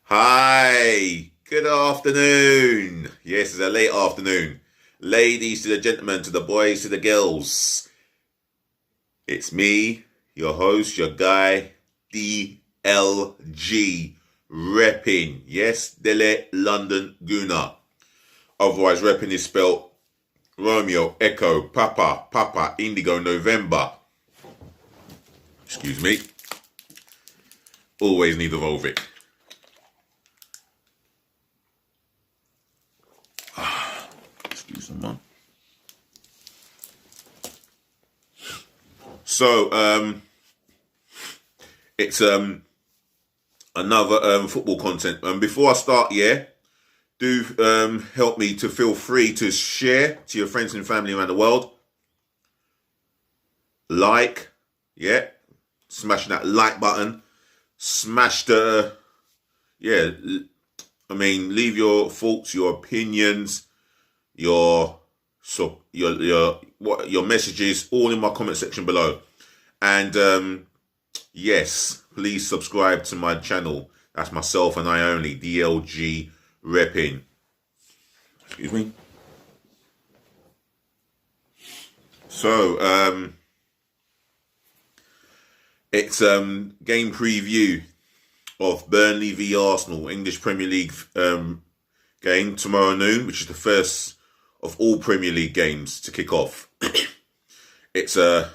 Hi, good afternoon. Yes, it's a late afternoon. Ladies to the gentlemen, to the boys, to the girls. It's me, your host, your guy, DLG, Reppin. Yes, Dele London Guna. Otherwise, Reppin is spelled Romeo, Echo, Papa, Indigo, November. Excuse me. Always need a Volvic. Excuse me, man. So, it's another football content. Before I start, do help me to feel free to share to your friends and family around the world. Like, smash that like button. Smash the, leave your thoughts, your opinions, your messages all in my comment section below. And yes, please subscribe to my channel. That's myself and I only, DLG Reppin. Excuse me. So it's game preview of Burnley v Arsenal, English Premier League game tomorrow noon, which is the first of all Premier League games to kick off. It's another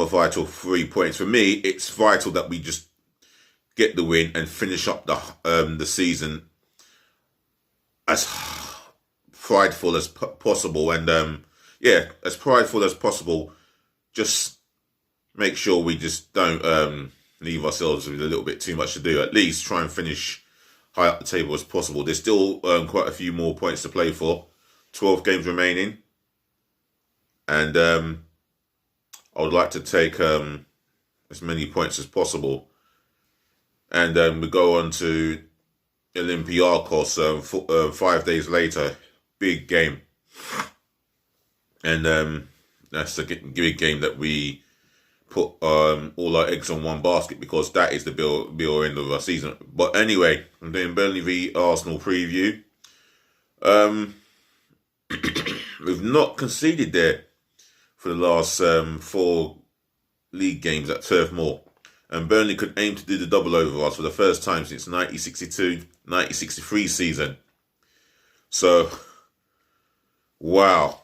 vital 3 points. For me, it's vital that we just get the win and finish up the season as prideful as possible. And as prideful as possible. Just make sure we just don't leave ourselves with a little bit too much to do. At least try and finish high up the table as possible. There's still quite a few more points to play for. 12 games remaining. And I would like to take as many points as possible. And we go on to Olympiacos 5 days later. Big game. And that's a big game that we put all our eggs on one basket, because that is the be or end of our season. But anyway, I'm doing Burnley v Arsenal preview. We've not conceded there for the last 4 league games at Turf Moor. And Burnley could aim to do the double over us for the first time since 1962-1963 season. So, wow.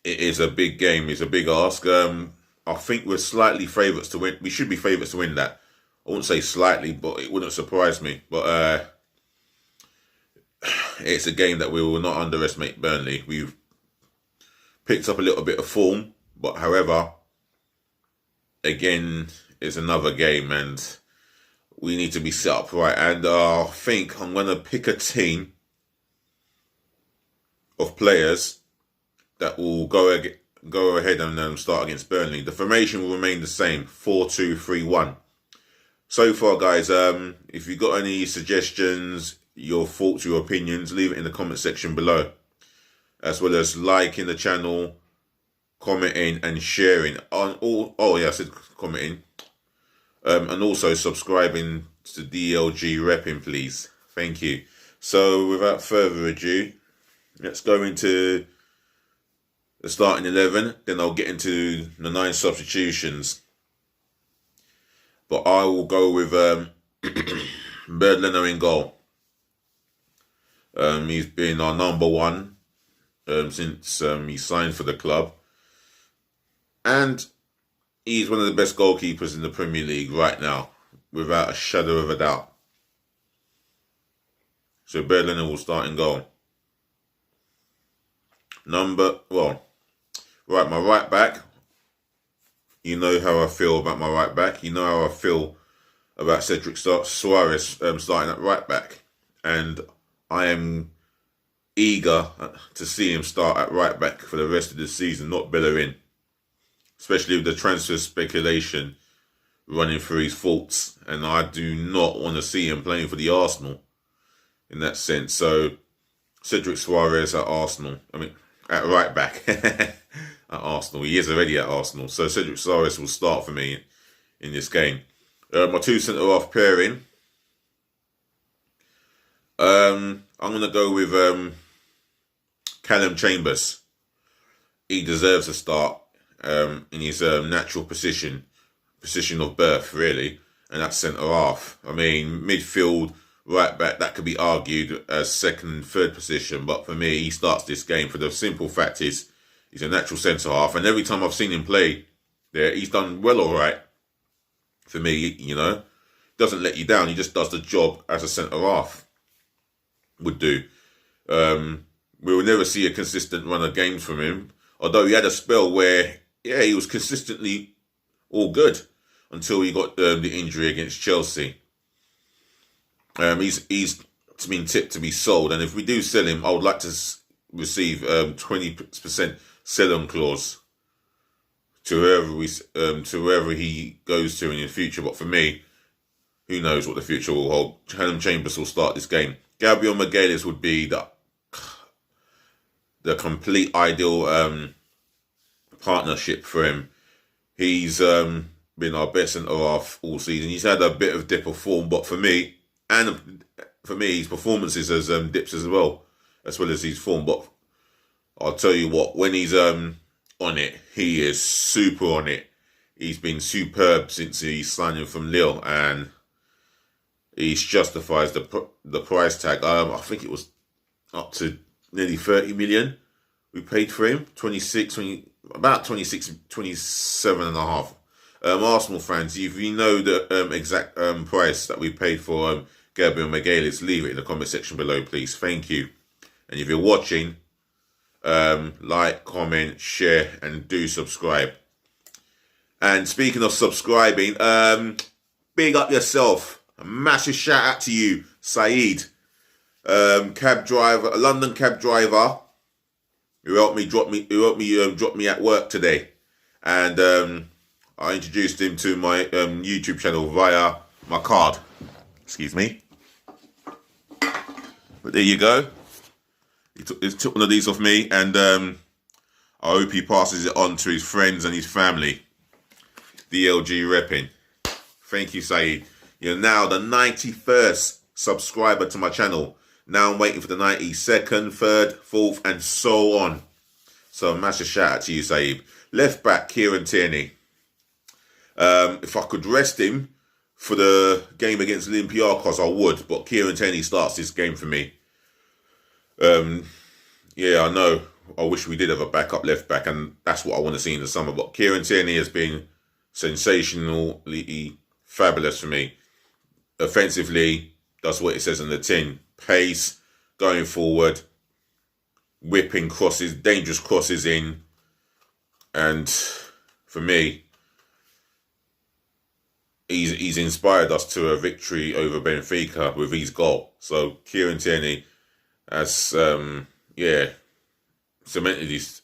It is a big game. It's a big ask. I think we're slightly favourites to win. We should be favourites to win that. I wouldn't say slightly, but it wouldn't surprise me. But it's a game that we will not underestimate Burnley. We've picked up a little bit of form, but however, again, it's another game and we need to be set up right. And I think I'm going to pick a team of players that will go ahead and start against Burnley. The formation will remain the same, 4-2-3-1. So far, guys, if you've got any suggestions, your thoughts, your opinions, leave it in the comment section below. As well as liking the channel, commenting and sharing. I said commenting. And also subscribing to DLG Reppin, please. Thank you. So without further ado, let's go into the starting 11. Then I'll get into the 9 substitutions. But I will go with Berliner in goal. He's been our number 1 since he signed for the club. And he's one of the best goalkeepers in the Premier League right now, without a shadow of a doubt. So Berliner will start in goal. My right back. You know how I feel about my right back. You know how I feel about Cedric Suarez starting at right back. And I am eager to see him start at right back for the rest of the season, not Bellerin. Especially with the transfer speculation running through his thoughts. And I do not want to see him playing for the Arsenal in that sense. So, Cedric Suarez at Arsenal. At right back. At Arsenal. He is already at Arsenal. So, Cedric Suarez will start for me in this game. My 2 centre-half pairing. I'm going to go with Callum Chambers. He deserves a start in his natural position of birth, really, and that's centre half. I mean, midfield, right back, that could be argued as second, third position, but for me, he starts this game for the simple fact is he's a natural centre half, and every time I've seen him play there, he's done well, all right. For me, you know, doesn't let you down. He just does the job as a centre half would do. We will never see a consistent run of games from him, although he had a spell where, yeah, he was consistently all good until he got the injury against Chelsea. He's been tipped to be sold, and if we do sell him, I would like to receive 20% sell-on clause to whoever he goes to in the future. But for me, who knows what the future will hold? Callum Chambers will start this game. Gabriel Magalhaes would be the complete ideal partnership for him. He's been our best centre half all season. He's had a bit of dip of form, but for me, his performances has dips as well as his form. But I'll tell you what, when he's on it, he is super on it. He's been superb since he signed him from Lille, and he justifies the price tag. I think it was up to nearly 30 million we paid for him. 27 and a half. Arsenal fans, if you know the exact price that we paid for Gabriel Magalhaes, leave it in the comment section below, please. Thank you. And if you're watching, like, comment, share, and do subscribe. And speaking of subscribing, big up yourself. A massive shout out to you, Saeed, cab driver, a London cab driver, who helped me drop me at work today, and I introduced him to my YouTube channel via my card. Excuse me. But there you go. He took one of these off me, and I hope he passes it on to his friends and his family. DLG Reppin. Thank you, Saeed. You're now the 91st subscriber to my channel. Now I'm waiting for the 92nd, 3rd, 4th, and so on. So a massive shout out to you, Saeed. Left back, Kieran Tierney. If I could rest him for the game against Olympiacos, I would. But Kieran Tierney starts this game for me. Yeah, I know. I wish we did have a backup left back, and that's what I want to see in the summer. But Kieran Tierney has been sensationally fabulous for me. Offensively, does what it says on the tin. Pace, going forward, whipping crosses, dangerous crosses in. And for me, he's inspired us to a victory over Benfica with his goal. So Kieran Tierney has, cemented his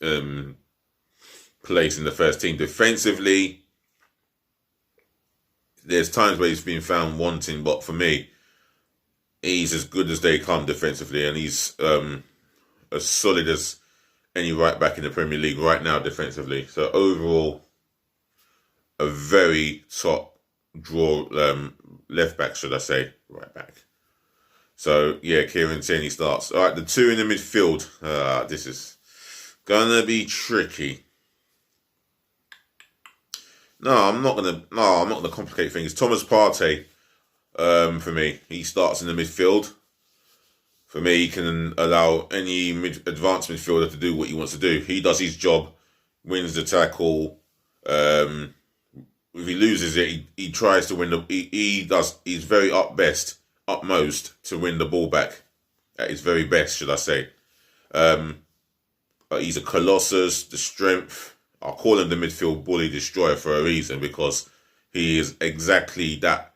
place in the first team. Defensively, there's times where he's been found wanting, but for me, he's as good as they come defensively, and he's as solid as any right back in the Premier League right now defensively. So overall, a very top draw left back, should I say, right back. So yeah, Kieran Tierney starts. All right, the two in the midfield. This is gonna be tricky. No, I'm not gonna complicate things. Thomas Partey, for me, he starts in the midfield. For me, he can allow any advanced midfielder to do what he wants to do. He does his job, wins the tackle. If he loses it, he tries to win the. He's very utmost to win the ball back. At his very best, should I say? But he's a colossus. The strength. I'll call him the midfield bully destroyer for a reason, because he is exactly that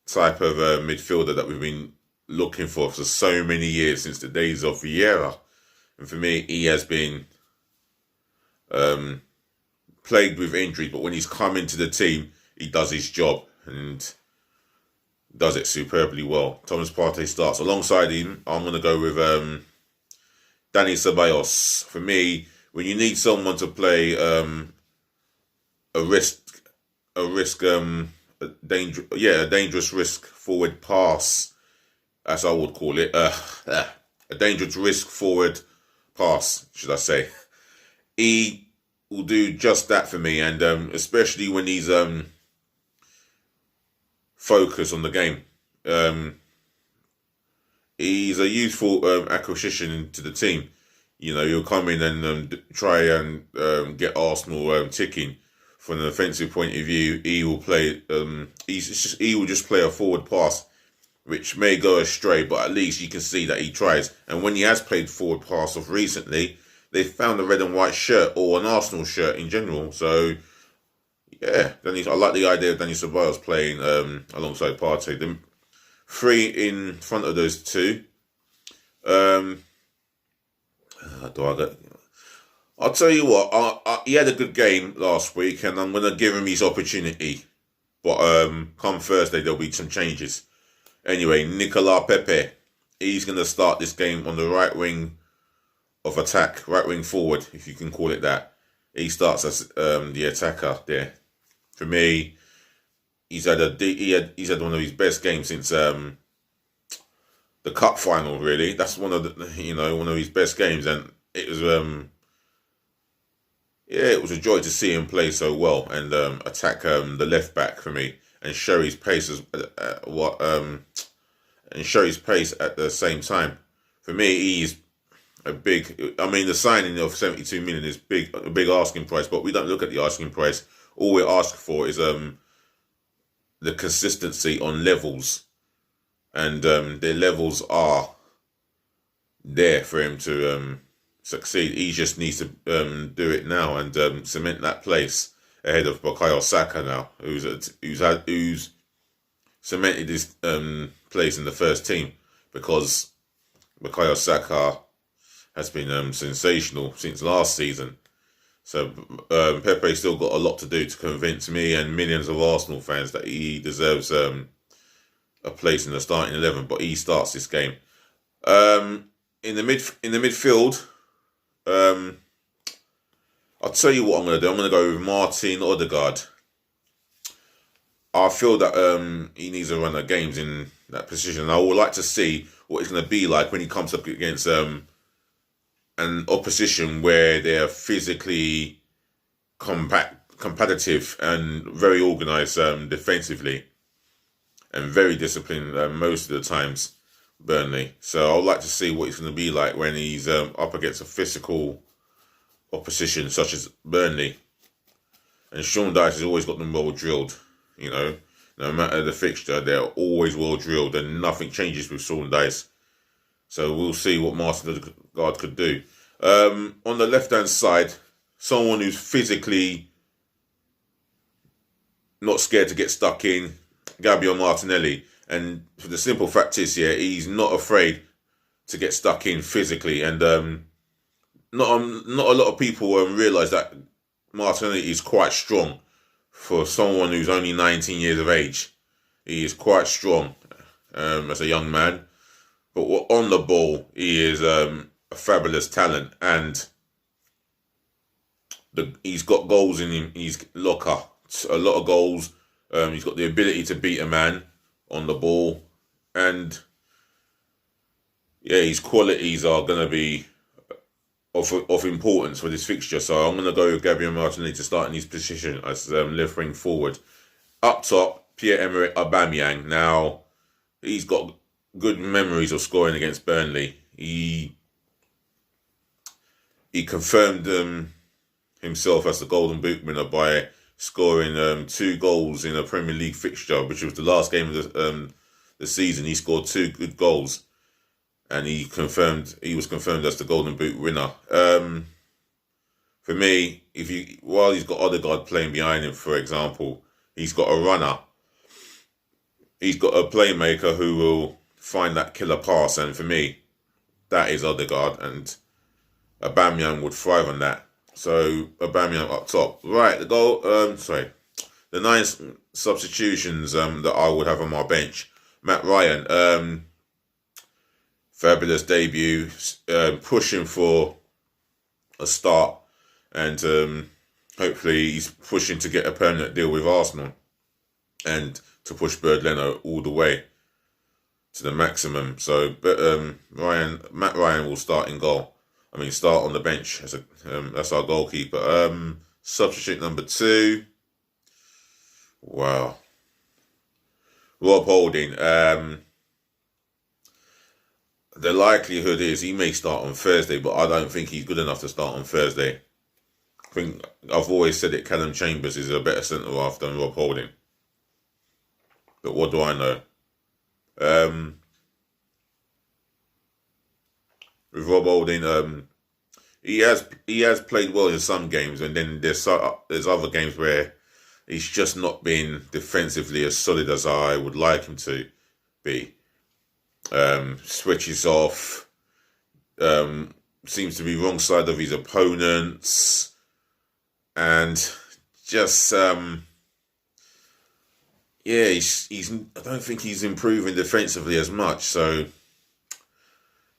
type of midfielder that we've been looking for so many years, since the days of Vieira. And for me, he has been plagued with injuries, but when he's come into the team, he does his job and does it superbly well. Thomas Partey starts. Alongside him, I'm going to go with Dani Ceballos. For me, when you need someone to play a dangerous risk forward pass as I would call it, a dangerous risk forward pass, should I say. He will do just that for me, and especially when he's focused on the game. He's a useful acquisition to the team. You know, he'll come in and try and get Arsenal ticking. From an offensive point of view, he will play. He will just play a forward pass, which may go astray, but at least you can see that he tries. And when he has played forward pass off recently, they found a red and white shirt or an Arsenal shirt in general. So yeah, I like the idea of Dani Ceballos playing alongside Partey. The three in front of those two. I'll tell you what. He had a good game last week, and I'm going to give him his opportunity. But come Thursday, there'll be some changes. Anyway, Nicolas Pepe, he's going to start this game on the right wing of attack, right wing forward, if you can call it that. He starts as the attacker there. For me, he's had one of his best games since the cup final. Really, that's one of his best games, and it was it was a joy to see him play so well and attack the left back for me and show his pace and show his pace at the same time. For me, he's a big. I mean, the signing of 72 million is a big asking price, but we don't look at the asking price. All we're asking for is the consistency on levels, and the levels are there for him to succeed. He just needs to do it now and cement that place ahead of Bukayo Saka now, who's cemented his place in the first team, because Bukayo Saka has been sensational since last season. So Pepe still got a lot to do to convince me and millions of Arsenal fans that he deserves a place in the starting 11. But he starts this game. In the midfield, I'll tell you what I'm going to do. I'm going to go with Martin Odegaard. I feel that he needs a run of games in that position. I would like to see what it's going to be like when he comes up against an opposition where they're physically competitive and very organised defensively and very disciplined most of the times, Burnley. So I'd like to see what it's going to be like when he's up against a physical opposition such as Burnley. And Sean Dyche has always got them well drilled, you know. No matter the fixture, they're always well drilled and nothing changes with Sean Dyche. So we'll see what Martin Odegaard could do. On the left-hand side, someone who's physically not scared to get stuck in, Gabriel Martinelli. And for the simple fact is, he's not afraid to get stuck in physically. And not a lot of people realise that Martinelli is quite strong for someone who's only 19 years of age. He is quite strong as a young man. But on the ball, he is a fabulous talent, and he's got goals in his locker. A lot of goals. He's got the ability to beat a man on the ball, and his qualities are going to be of importance for this fixture. So I'm going to go with Gabriel Martinelli to start in his position as left wing forward. Up top, Pierre-Emerick Aubameyang. Now, he's got good memories of scoring against Burnley. He confirmed himself as the Golden Boot winner by scoring 2 goals in a Premier League fixture, which was the last game of the season. He scored 2 good goals, and he was confirmed as the Golden Boot winner. For me, while he's got Odegaard playing behind him, for example, he's got a runner. He's got a playmaker who will find that killer pass, and for me, that is Odegaard, and Aubameyang would thrive on that. So Aubameyang up top. Right, the 9 substitutions that I would have on my bench. Matt Ryan, fabulous debut, pushing for a start, and hopefully he's pushing to get a permanent deal with Arsenal and to push Bird Leno all the way. to the maximum. So, but Matt Ryan will start in goal. I mean, start on the bench as that's our goalkeeper. Substitute number 2. Wow, Rob Holding. The likelihood is he may start on Thursday, but I don't think he's good enough to start on Thursday. I think I've always said that Callum Chambers is a better centre half than Rob Holding. But what do I know? With Rob Holding, he has played well in some games, and then there's other games where he's just not been defensively as solid as I would like him to be. Switches off, seems to be wrong side of his opponents, and just he's I don't think he's improving defensively as much. So,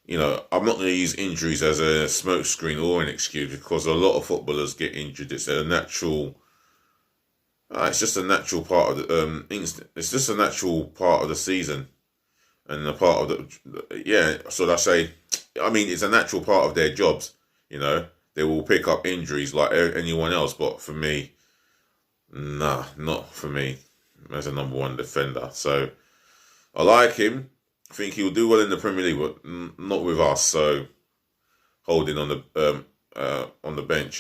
I'm not going to use injuries as a smokescreen or an excuse, because a lot of footballers get injured. It's a natural. It's just a natural part of the It's just a natural part of the season, and a part of the So I say, I mean, it's a natural part of their jobs. They will pick up injuries like anyone else, but for me, nah, not for me as a number 1 defender. So I like him. I think he'll do well in the Premier League, but not with us. So Holding on the bench.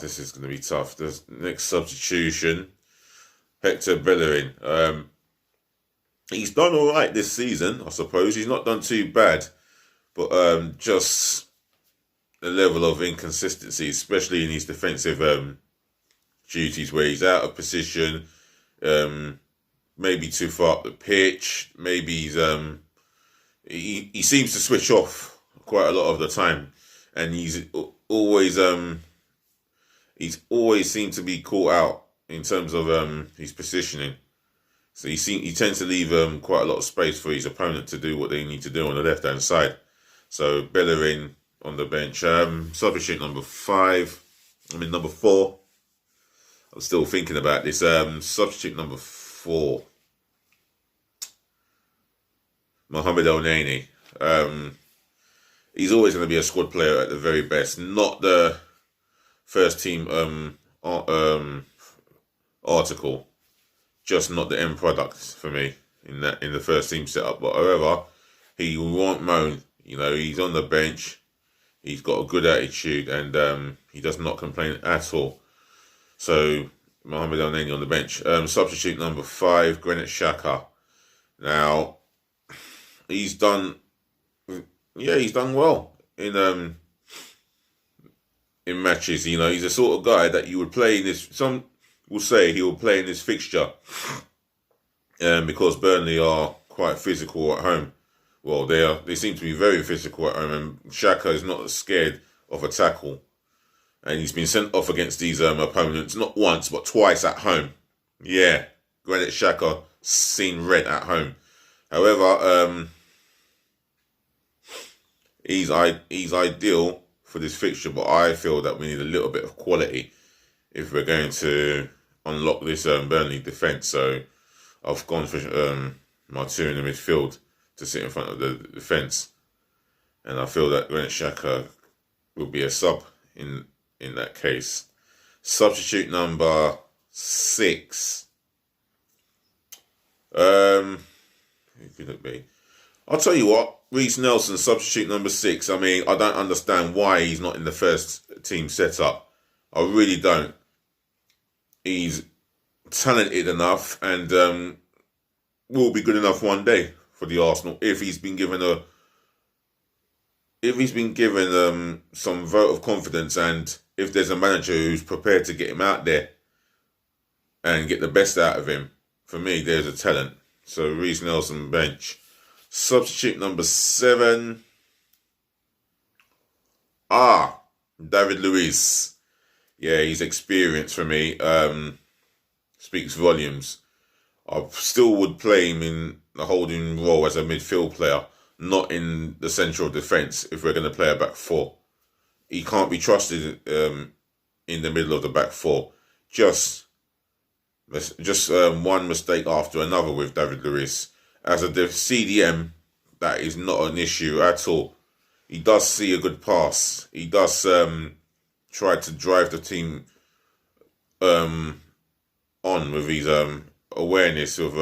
This is going to be tough. The next substitution, Hector Bellerin. He's done all right this season, I suppose. He's not done too bad, but just a level of inconsistency, especially in his defensive duties, where he's out of position, maybe too far up the pitch. Maybe he seems to switch off quite a lot of the time, and he's always seemed to be caught out in terms of his positioning. So he tends to leave quite a lot of space for his opponent to do what they need to do on the left hand side. So Bellerin on the bench. Substitute number 4. I'm still thinking about this. Substitute number 4. Mohamed El Neni. He's always going to be a squad player at the very best. Not the first team article. Just not the end product for me in the first team setup. But however, he won't moan. He's on the bench. He's got a good attitude, and he does not complain at all. So Mohamed El Neni on the bench. Substitute number 5, Granit Xhaka. Now, he's done well in matches. He's the sort of guy that you would play in this. Some will say he will play in this fixture, because Burnley are quite physical at home. Well, they seem to be very physical at home, and Xhaka is not scared of a tackle. And he's been sent off against these opponents, not once, but twice at home. Yeah, Granit Xhaka seen red at home. However, he's ideal for this fixture, but I feel that we need a little bit of quality if we're going to unlock this Burnley defence. So I've gone for my 2 in the midfield to sit in front of the defence, and I feel that Granit Xhaka will be a sub in that case. Substitute number 6. Who could it be? I'll tell you what, Reece Nelson, substitute number 6. I mean, I don't understand why he's not in the first team setup. I really don't. He's talented enough and will be good enough one day for the Arsenal if he's been given some vote of confidence, and if there's a manager who's prepared to get him out there and get the best out of him. For me, there's a talent. So Reece Nelson, bench. Substitute number 7. David Luiz. Yeah, his experience for me speaks volumes. I still would play him in the holding role as a midfield player, not in the central defence if we're going to play a back 4. He can't be trusted in the middle of the back 4. Just just one mistake after another with David Luiz. As a CDM, that is not an issue at all. He does see a good pass. He does try to drive the team on with his awareness of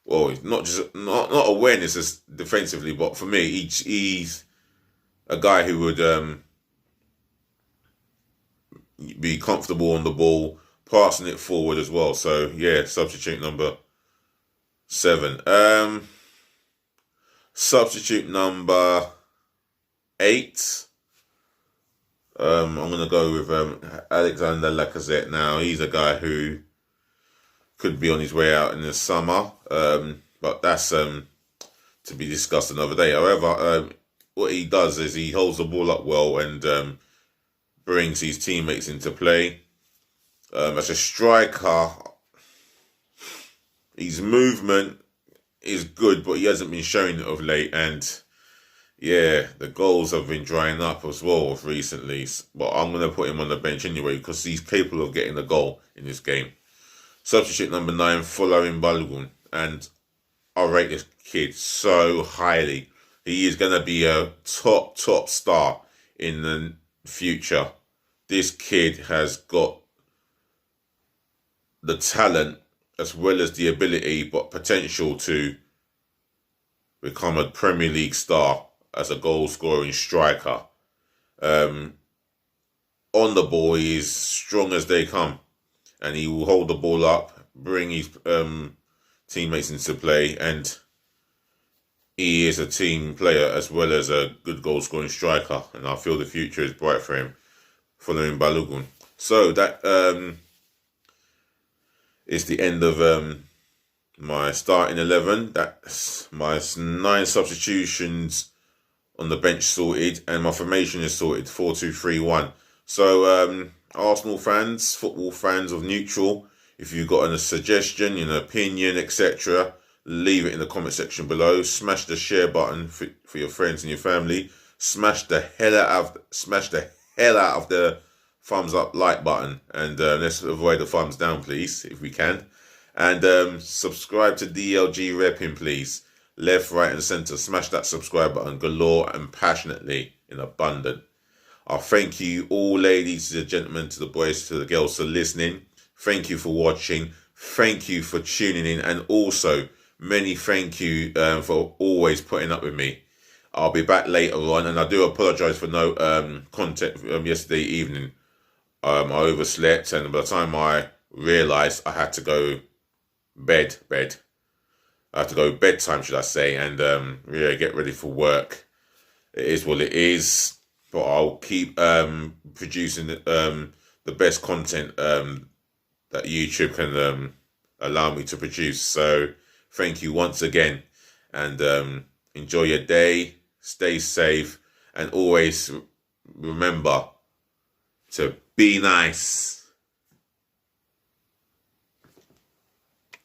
well, not awareness as defensively, but for me, he's a guy who would be comfortable on the ball, passing it forward as well. So yeah, substitute number 7. Substitute number 8. I'm gonna go with Alexander Lacazette now. He's a guy who could be on his way out in the summer, but that's to be discussed another day. However, what he does is he holds the ball up well and brings his teammates into play. As a striker, his movement is good, but he hasn't been showing it of late. And yeah, the goals have been drying up as well recently. But I'm going to put him on the bench anyway because he's capable of getting a goal in this game. Substitute number 9, Folarin Balogun. And I rate this kid so highly. He is going to be a top star in the future. This kid has got the talent as well as the ability, but potential to become a Premier League star as a goal-scoring striker. On the ball, he is strong as they come, and he will hold the ball up, bring his teammates into play, and he is a team player as well as a good goal-scoring striker, and I feel the future is bright for him, following Balogun. So that is the end of my starting 11. That's my 9 substitutions on the bench sorted, and my formation is sorted, 4-2-3-1. So Arsenal fans, football fans of neutral, if you've got a suggestion, an opinion, etc., leave it in the comment section below. Smash the share button for your friends and your family. Smash the hell out of the thumbs up like button, and let's avoid the thumbs down, please, if we can. And subscribe to DLG Reppin, please. Left, right, and centre. Smash that subscribe button galore and passionately in abundance. I thank you all, ladies, to the gentlemen, to the boys, to the girls, for listening. Thank you for watching. Thank you for tuning in, and also many thank you for always putting up with me. I'll be back later on, and I do apologise for no content yesterday evening. I overslept, and by the time I realised I had to go bed. I had to go bedtime, should I say, and yeah, get ready for work. It is what it is, but I'll keep producing the best content that YouTube can allow me to produce. So thank you once again, and enjoy your day, stay safe, and always remember to be nice.